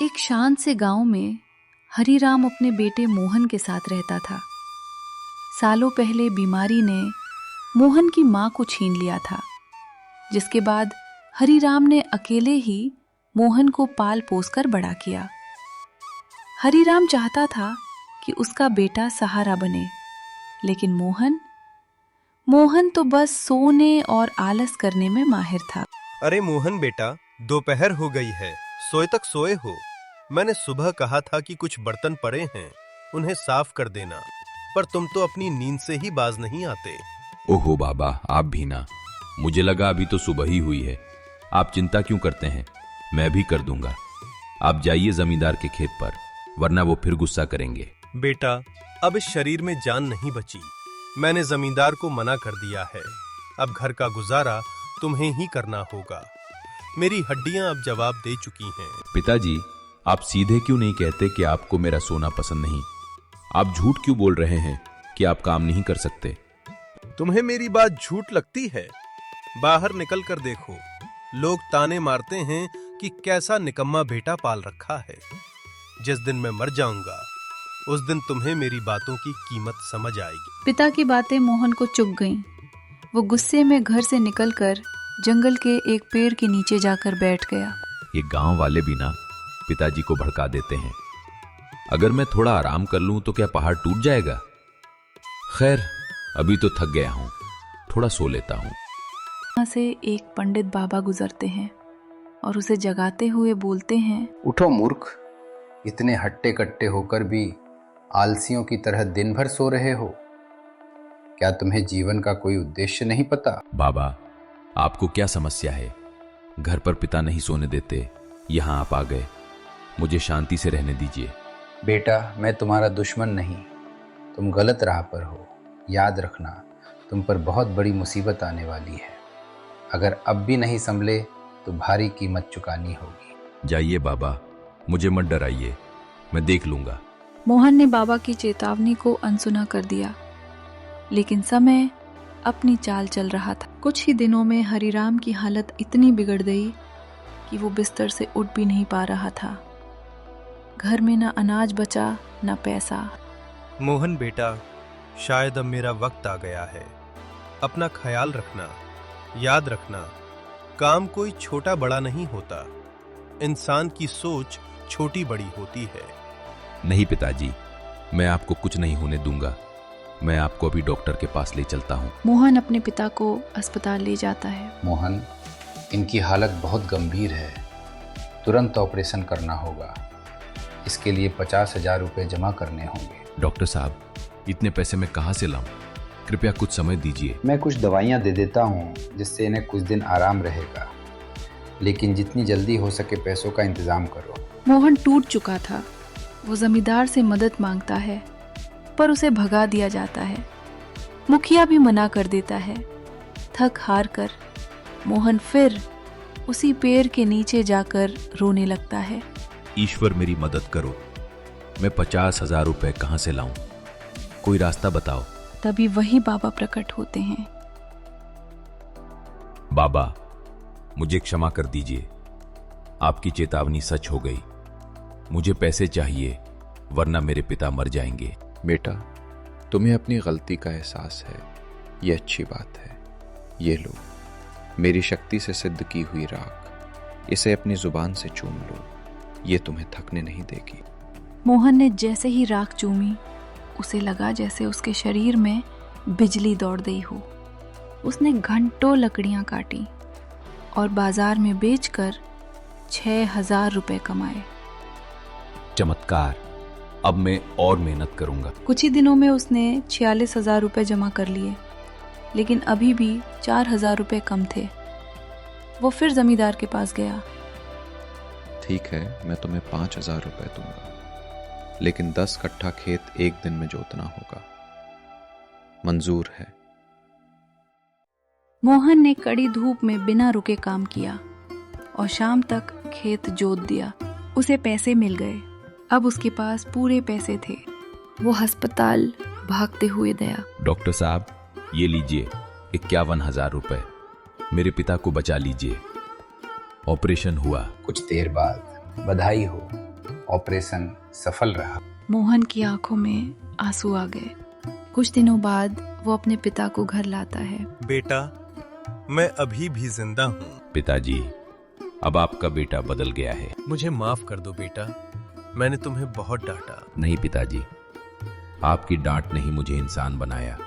एक शांत से गांव में हरिराम अपने बेटे मोहन के साथ रहता था। सालों पहले बीमारी ने मोहन की मां को छीन लिया था, जिसके बाद हरिराम ने अकेले ही मोहन को पाल पोस कर बड़ा किया। हरिराम चाहता था कि उसका बेटा सहारा बने, लेकिन मोहन तो बस सोने और आलस करने में माहिर था। अरे मोहन बेटा, दोपहर हो गई है, सोए तक सोए हो। मैंने सुबह कहा था कि कुछ बर्तन पड़े हैं, उन्हें साफ कर देना, पर तुम तो अपनी नींद से ही बाज नहीं आते। ओहो बाबा, आप भी ना। मुझे लगा अभी तो सुबह ही हुई है। आप चिंता क्यों करते हैं, मैं भी कर दूंगा। आप जाइए जमींदार के खेत पर, वरना वो फिर गुस्सा करेंगे। बेटा, अब इस शरीर में जान नहीं बची। मैंने जमींदार को मना कर दिया है। अब घर का गुजारा तुम्हें ही करना होगा। मेरी हड्डियां अब जवाब दे चुकी हैं। पिताजी, आप सीधे क्यों नहीं कहते कि आपको मेरा सोना पसंद नहीं? आप झूठ क्यों बोल रहे हैं कि आप काम नहीं कर सकते? तुम्हें मेरी बात झूठ लगती है? बाहर निकल कर देखो, लोग ताने मारते हैं कि कैसा निकम्मा बेटा पाल रखा है। जिस दिन मैं मर जाऊंगा, उस दिन तुम्हें मेरी बातों की कीमत समझ आएगी। पिता की बातें मोहन को चुभ गईं। वो गुस्से में घर से निकलकर जंगल के एक पेड़ के नीचे जाकर बैठ गया। ये गांव वाले भी ना पिताजी को भड़का देते हैं। अगर मैं थोड़ा आराम कर लूं तो क्या पहाड़ टूट जाएगा? खैर, अभी तो थक गया हूं, थोड़ा सो लेता हूं। वहां से एक पंडित बाबा गुजरते हैं और उसे जगाते हुए बोलते हैं, उठो मूर्ख, इतने हट्टे कट्टे होकर भी आलसियों की तरह दिन भर सो रहे हो। क्या तुम्हें जीवन का कोई उद्देश्य नहीं पता? बाबा, आपको क्या समस्या है? घर पर पिता नहीं सोने देते, यहां आप आ गए। मुझे शांति से रहने दीजिए। बेटा, मैं तुम्हारा दुश्मन नहीं, तुम गलत राह पर हो। याद रखना, तुम पर बहुत बड़ी मुसीबत आने वाली है। अगर अब भी नहीं संभले तो भारी कीमत चुकानी होगी। जाइए बाबा, मुझे मत डराइए, मैं देख लूंगा। मोहन ने बाबा की चेतावनी को अनसुना कर दिया, लेकिन समय अपनी चाल चल रहा था। कुछ ही दिनों में हरिराम की हालत इतनी बिगड़ गई कि वो बिस्तर से उठ भी नहीं पा रहा था। घर में ना अनाज बचा, ना पैसा। मोहन बेटा, शायद अब मेरा वक्त आ गया है। अपना ख्याल रखना। याद रखना, काम कोई छोटा बड़ा नहीं होता। इंसान की सोच छोटी बड़ी होती है। नहीं पिताजी, मैं आपको कुछ नहीं होने दूंगा। मैं आपको अभी डॉक्टर के पास ले चलता हूँ। मोहन अपने पिता को अस्पताल ले जाता है। मोहन, इनकी हालत बहुत गंभीर है, तुरंत ऑपरेशन करना होगा। इसके लिए 50,000 रुपये जमा करने होंगे। डॉक्टर साहब, इतने पैसे मैं कहाँ से लाऊं? कृपया कुछ समय दीजिए। मैं कुछ दवाइयाँ दे देता हूँ, जिससे इन्हें कुछ दिन आराम रहेगा, लेकिन जितनी जल्दी हो सके पैसों का इंतजाम करो। मोहन टूट चुका था। वो जमींदार से मदद मांगता है, पर उसे भगा दिया जाता है। मुखिया भी मना कर देता है। थक हार कर मोहन फिर उसी पेड़ के नीचे जाकर रोने लगता है। ईश्वर, मेरी मदद करो। मैं 50,000 रुपए कहाँ से लाऊं? कोई रास्ता बताओ। तभी वही बाबा प्रकट होते हैं। बाबा, मुझे क्षमा कर दीजिए। आपकी चेतावनी सच हो गई। मुझे पैसे चाहिए, वरना मेरे पिता मर जाएंगे। बेटा, तुम्हें अपनी गलती का एहसास है, ये अच्छी बात है। ये लो, मेरी शक्ति से सिद्ध की हुई राख, इसे अपनी जुबान से चूम लो, ये तुम्हें थकने नहीं देगी। मोहन ने जैसे ही राख चूमी, उसे लगा जैसे उसके शरीर में बिजली दौड़ गई हो। उसने घंटों लकड़ियां काटी और बाजार में बेचकर 6,000 रुपए कमाए। चमत्कार! अब मैं और मेहनत करूंगा। कुछ ही दिनों में उसने 46,000 रुपए जमा कर लिए, लेकिन अभी भी 4,000 रुपए कम थे। वो फिर जमींदार के पास गया। ठीक है, मैं तुम्हें 5,000 रुपये दूंगा, लेकिन 10 कट्ठा खेत एक दिन में जोतना होगा। मंजूर है। मोहन ने कड़ी धूप में बिना रुके काम किया और शाम तक खेत जोत दिया। उसे पैसे मिल गए। अब उसके पास पूरे पैसे थे। वो अस्पताल भागते हुए गया। डॉक्टर साहब, ये लीजिए 51,000 रुपए। मेरे पिता को बचा लीजिए। ऑपरेशन हुआ। कुछ देर बाद बधाई हो, ऑपरेशन सफल रहा। मोहन की आंखों में आंसू आ गए। कुछ दिनों बाद वो अपने पिता को घर लाता है। बेटा, मैं अभी भी जिंदा हूँ। पिताजी, अब आपका बेटा बदल गया है। मुझे माफ कर दो बेटा, मैंने तुम्हें बहुत डांटा। नहीं पिताजी, आपकी डांट ने ही मुझे इंसान बनाया।